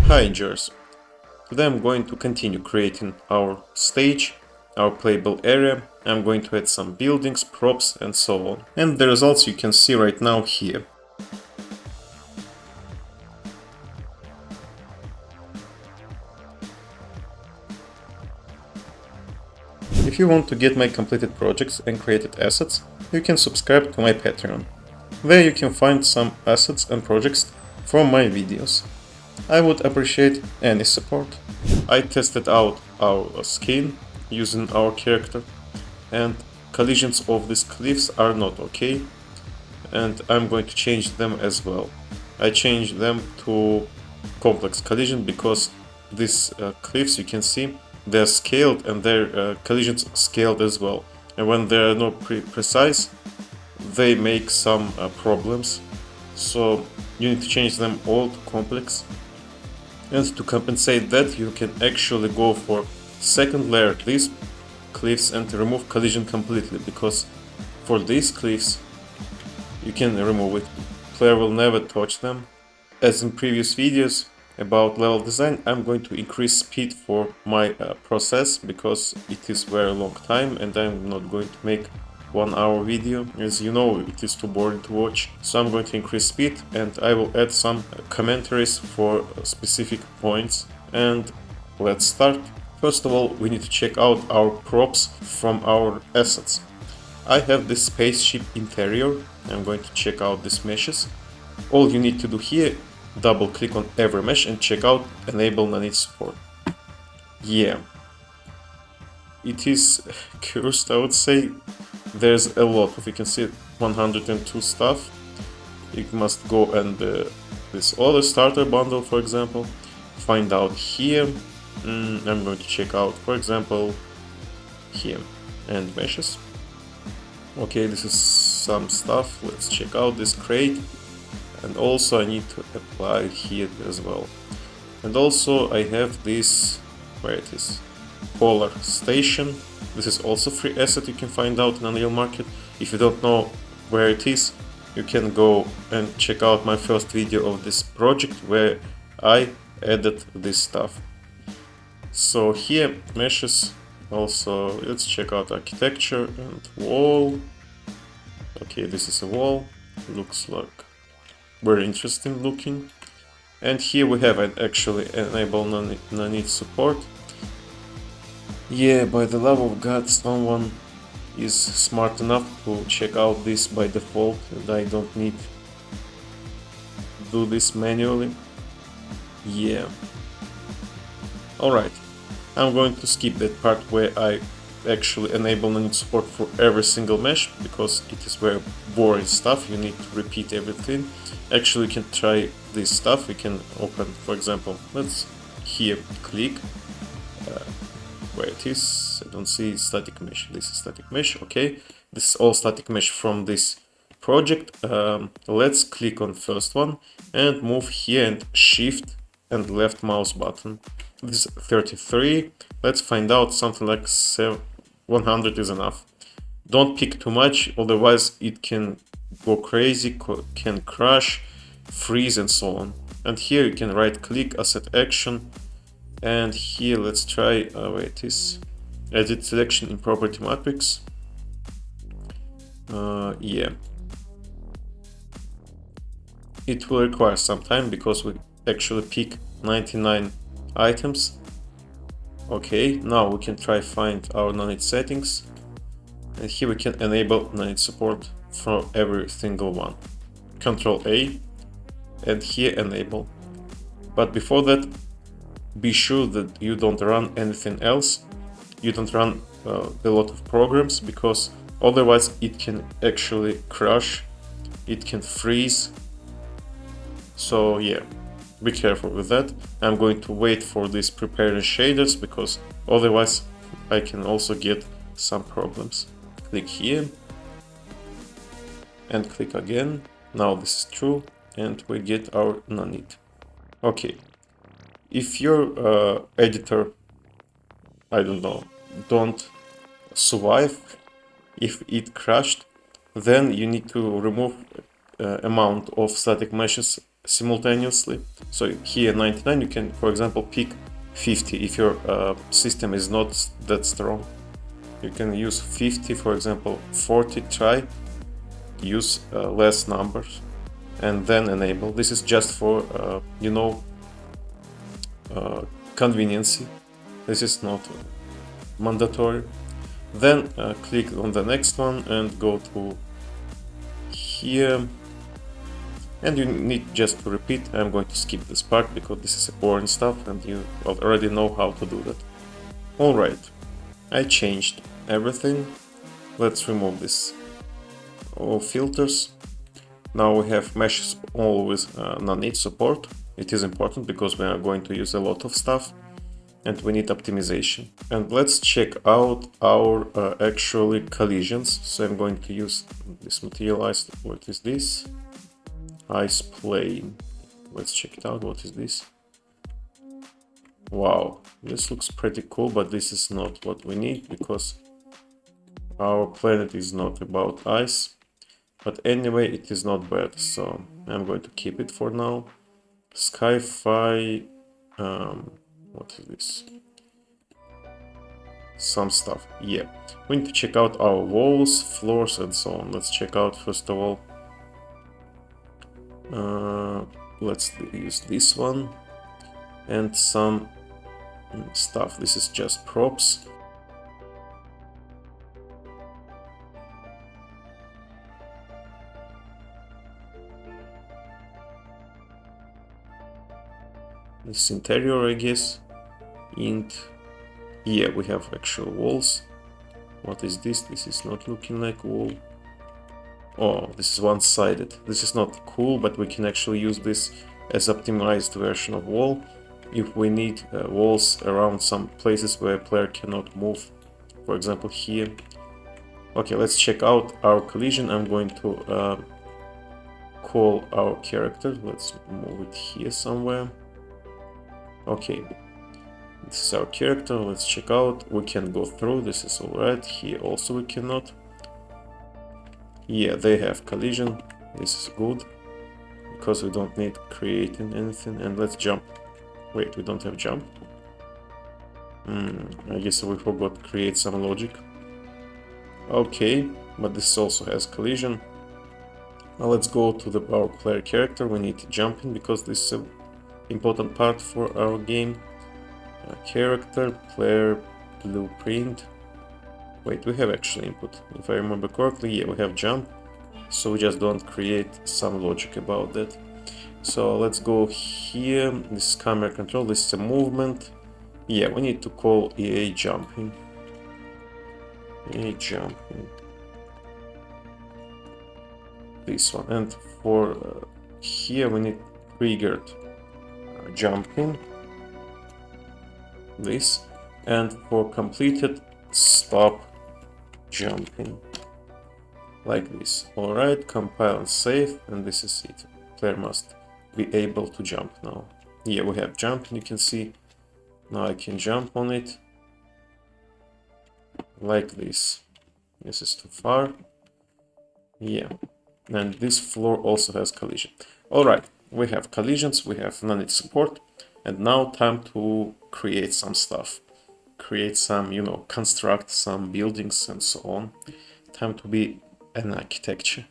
Hi enjoyers, today I'm going to continue creating our stage, our playable area. I'm going to add some buildings, props and so on. And the results you can see right now here. If you want to get my completed projects and created assets, you can subscribe to my Patreon. There you can find some assets and projects from my videos. I would appreciate any support. I tested out our skin using our character, and collisions of these cliffs are not okay, and I'm going to change them as well. I changed them to complex collision because these cliffs, you can see, they're scaled and their collisions scaled as well, and when they're not precise they make some problems, so you need to change them all to complex. And to compensate that, you can actually go for second layer these cliffs and remove collision completely, because for these cliffs you can remove it. Player will never touch them. As in previous videos about level design, I'm going to increase speed for my process because it is very long time and I'm not going to make 1 hour video. As you know, it is too boring to watch. So I'm going to increase speed and I will add some commentaries for specific points. And let's start. First of all, we need to check out our props from our assets. I have this spaceship interior. I'm going to check out these meshes. All you need to do here, double click on every mesh and check out enable non-hit support. Yeah, it is cursed, I would say. There's a lot of, you can see 102 stuff. You must go and this other starter bundle, for example, find out here. I'm going to check out, for example, here and meshes. Okay, this is some stuff. Let's check out this crate. And also I need to apply here as well. And also I have this, where it is, Polar Station. This is also free asset you can find out in Unreal Market. If you don't know where it is, you can go and check out my first video of this project where I added this stuff. So here, meshes, also let's check out architecture and wall. Okay, this is a wall, looks like very interesting looking. And here we have it actually enable non-hit support. Yeah, by the love of God, someone is smart enough to check out this by default and I don't need to do this manually. Yeah. Alright, I'm going to skip that part where I actually enable non-hit support for every single mesh because it is very boring stuff, you need to repeat everything. Actually, you can try this stuff. We can open, for example, let's here click where it is. I don't see static mesh. This is static mesh. Okay, this is all static mesh from this project. Let's click on first one and move here and shift and left mouse button. This is 33. Let's find out something like 100 is enough. Don't pick too much, otherwise it can go crazy, can crash, freeze and so on. And here you can right click, asset action, and here let's try, where it is, edit selection in property matrix. Yeah, it will require some time because we actually pick 99 items. Okay, now we can try find our non-hit settings, and here we can enable non-hit support for every single one. Control A and here enable. But before that, be sure that you don't run anything else. You don't run a lot of programs, because otherwise it can actually crash, it can freeze. So yeah, be careful with that. I'm going to wait for these preparing shaders because otherwise I can also get some problems. Click here and click again. Now this is true and we get our non-hit. Okay, if your editor, I don't know, don't survive, if it crashed, then you need to remove amount of static meshes simultaneously. So here 99, you can, for example, pick 50 if your system is not that strong. You can use 50, for example, 40, try use less numbers and then enable. This is just for convenience. This is not mandatory. Then click on the next one and go to here, and you need just to repeat. I'm going to skip this part because this is boring stuff and you already know how to do that. Alright, I changed everything. Let's remove this all filters. Now we have meshes all with non-need support. It is important because we are going to use a lot of stuff and we need optimization. And let's check out our actually collisions. So I'm going to use this materialized. What is this? Ice plane. Let's check it out. What is this? Wow, this looks pretty cool, but this is not what we need because our planet is not about ice. But anyway, it is not bad, so I'm going to keep it for now. Sci-fi, what is this? Some stuff, yeah. We need to check out our walls, floors, and so on. Let's check out first of all. Let's use this one and some stuff. This is just props. This interior, I guess. Int. Yeah, we have actual walls. What is this? This is not looking like wall. Oh, this is one-sided. This is not cool, but we can actually use this as optimized version of wall if we need walls around some places where a player cannot move. For example, here. Okay, let's check out our collision. I'm going to call our character. Let's move it here somewhere. Okay, this is our character. Let's check out. We can go through. This is alright. Here also we cannot. Yeah, they have collision. This is good because we don't need creating anything. And let's jump. Wait, we don't have jump. I guess we forgot to create some logic. Okay, but this also has collision. Now let's go to our player character. We need jumping because this is an important part for our game. Character, player, blueprint. Wait, we have actually input. If I remember correctly, yeah, we have jump. So we just don't create some logic about that. So let's go here. This is camera control. This is a movement. Yeah, we need to call EA jumping. EA jumping. This one. And for here we need triggered jumping. This. And for completed, stop jumping. Like this. Alright, compile and save, and this is it. Player must be able to jump now. Yeah, we have jump, and you can see now I can jump on it like this. This is too far. Yeah, and this floor also has collision. Alright, we have collisions, we have non-need support, and now time to create some stuff. Create some, construct some buildings and so on. Time to be an architecture.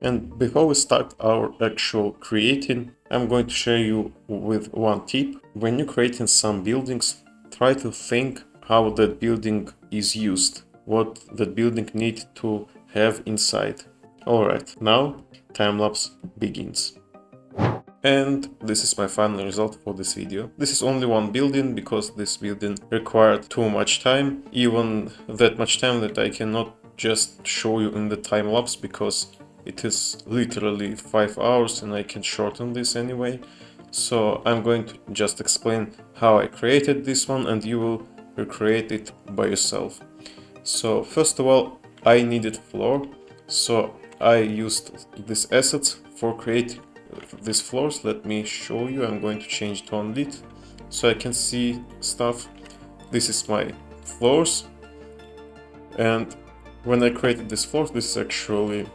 And before we start our actual creating, I'm going to share you with one tip. When you're creating some buildings, try to think how that building is used, what that building needs to have inside. Alright, now time-lapse begins. And this is my final result for this video. This is only one building because this building required too much time, even that much time that I cannot just show you in the time-lapse because it is literally 5 hours and I can shorten this anyway. So I'm going to just explain how I created this one and you will recreate it by yourself. So first of all, I needed floor, so I used these assets for creating these floors. Let me show you. I'm going to change to unlit so I can see stuff. This is my floors, and when I created this floor, this is actually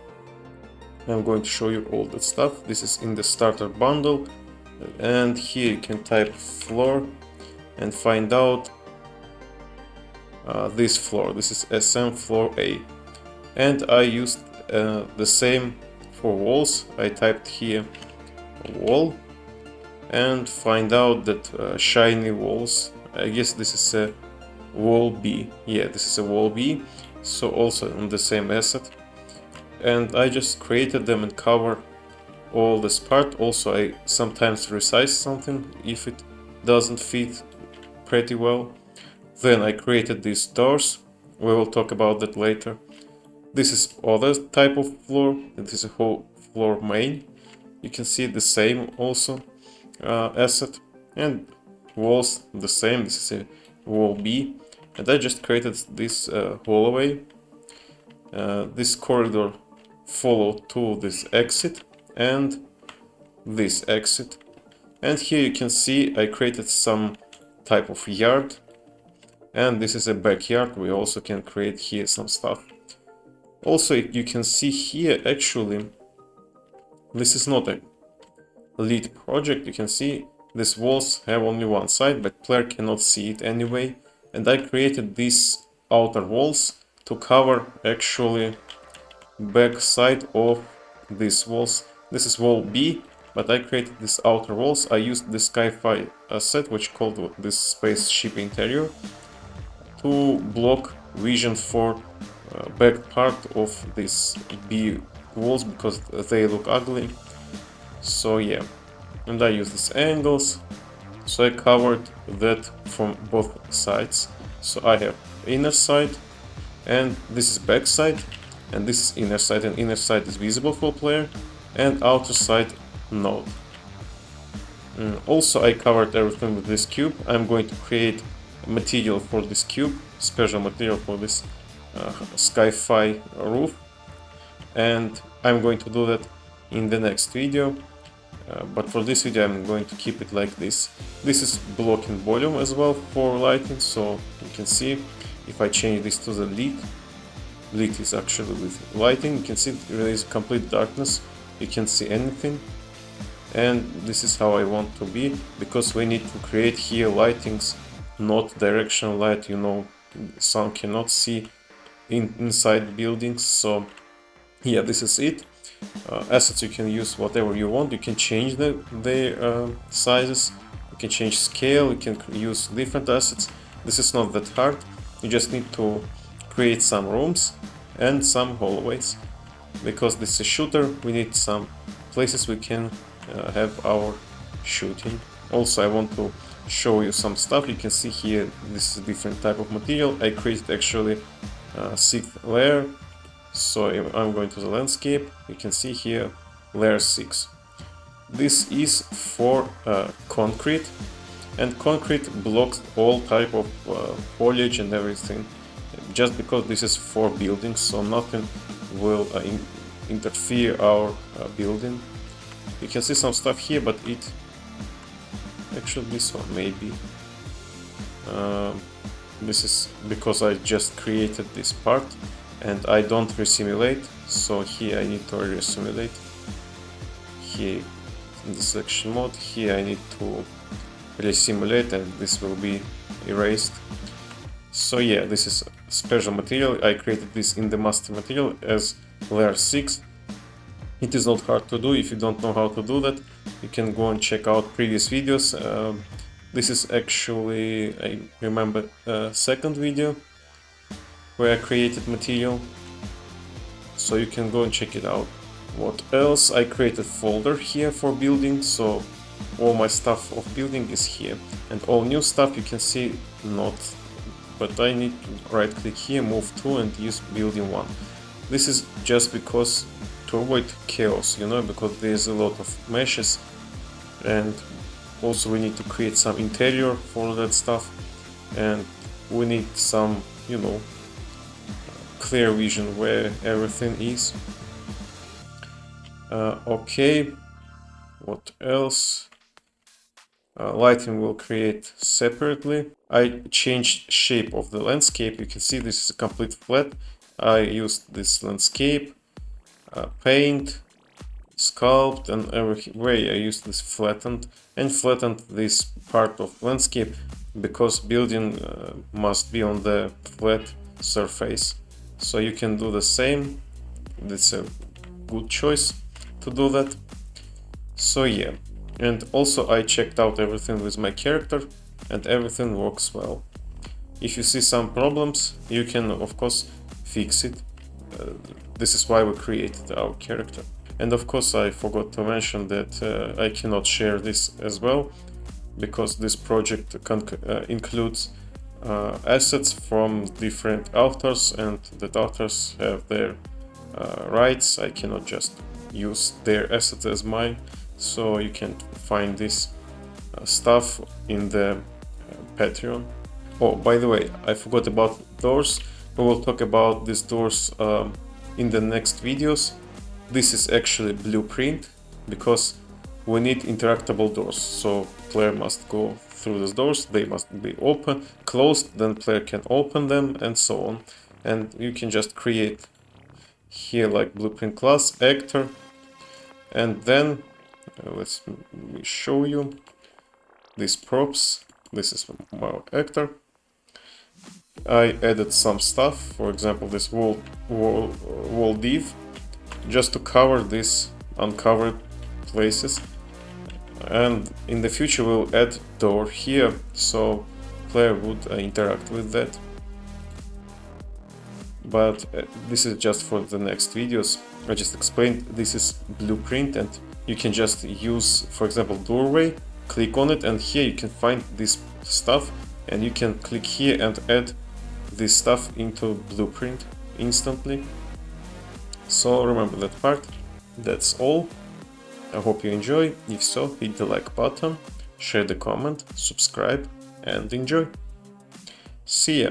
I'm going to show you all that stuff. This is in the starter bundle, and here you can type floor and find out this floor. This is SM floor A, and I used the same for walls. I typed here wall and find out that shiny walls, I guess this is a wall B. Yeah, this is a wall B, so also on the same asset. And I just created them and cover all this part. Also, I sometimes resize something if it doesn't fit pretty well. Then I created these doors. We will talk about that later. This is other type of floor. This is a whole floor main. You can see the same also asset, and walls the same. This is a wall B, and I just created this hallway. This corridor follow to this exit and this exit, and here you can see I created some type of yard, and this is a backyard. We also can create here some stuff. Also, you can see here, actually this is not a lead project. You can see these walls have only one side, but player cannot see it anyway, and I created these outer walls to cover actually back side of these walls. This is wall B, but I created these outer walls. I used the Sky-Fi asset, which called this spaceship interior, to block vision for back part of these B walls because they look ugly. So yeah, and I use these angles, so I covered that from both sides. So I have inner side, and this is back side, and this is inner side, and inner side is visible for player, and outer side not. Also, I covered everything with this cube. I'm going to create material for this cube, special material for this Sky-Fi roof, and I'm going to do that in the next video. But for this video I'm going to keep it like this. This is blocking volume as well for lighting, so you can see if I change this to the lit is actually with lighting, you can see there is complete darkness, you can see anything. And this is how I want to be, because we need to create here lightings, not directional light, you know, sun cannot see inside buildings. So yeah, this is it. Assets, you can use whatever you want. You can change their sizes, you can change scale, you can use different assets. This is not that hard. You just need to create some rooms and some hallways. Because this is a shooter, we need some places we can have our shooting. Also, I want to show you some stuff. You can see here, this is a different type of material. I created actually 6th layer. So I'm going to the landscape. You can see here layer 6. This is for concrete, and concrete blocks all type of foliage and everything, just because this is for buildings, so nothing will interfere our building. You can see some stuff here, but it actually, this one maybe this is because I just created this part and I don't resimulate, so here I need to resimulate. Here in the selection mode, here I need to resimulate, and this will be erased. So yeah, this is special material. I created this in the master material as layer 6. It is not hard to do. If you don't know how to do that, you can go and check out previous videos. This is actually, I remember, second video where I created material, so you can go and check it out. What else? I created folder here for building, so all my stuff of building is here, and all new stuff you can see not, but I need to right click here, move to, and use building 1. This is just because to avoid chaos, you know, because there's a lot of meshes, and also we need to create some interior for that stuff, and we need some, you know, clear vision where everything is. Okay, what else? Lighting will create separately. I changed shape of the landscape. You can see this is a complete flat. I used this landscape, paint, sculpt, and every way I used this flattened this part of landscape because building must be on the flat surface. So you can do the same. That's a good choice to do that. So yeah, and also I checked out everything with my character and everything works well. If you see some problems, you can of course fix it. This is why we created our character. And of course I forgot to mention that I cannot share this as well, because this project includes assets from different authors, and the authors have their rights. I cannot just use their assets as mine, so you can find this stuff in the Patreon. Oh, by the way, I forgot about doors. We will talk about these doors in the next videos. This is actually blueprint because we need interactable doors. So player must go through these doors, they must be open, closed, then player can open them, and so on. And you can just create here like blueprint class, actor, and then let's show you these props. This is my actor. I added some stuff, for example this wall div, just to cover these uncovered places, and in the future we'll add door here so player would interact with that. But this is just for the next videos. I just explained this is blueprint, and you can just use, for example, doorway, click on it, and here you can find this stuff, and you can click here and add this stuff into blueprint instantly. So remember that part. That's all. I hope you enjoy. If so, hit the like button, share the comment, subscribe, and enjoy. See ya!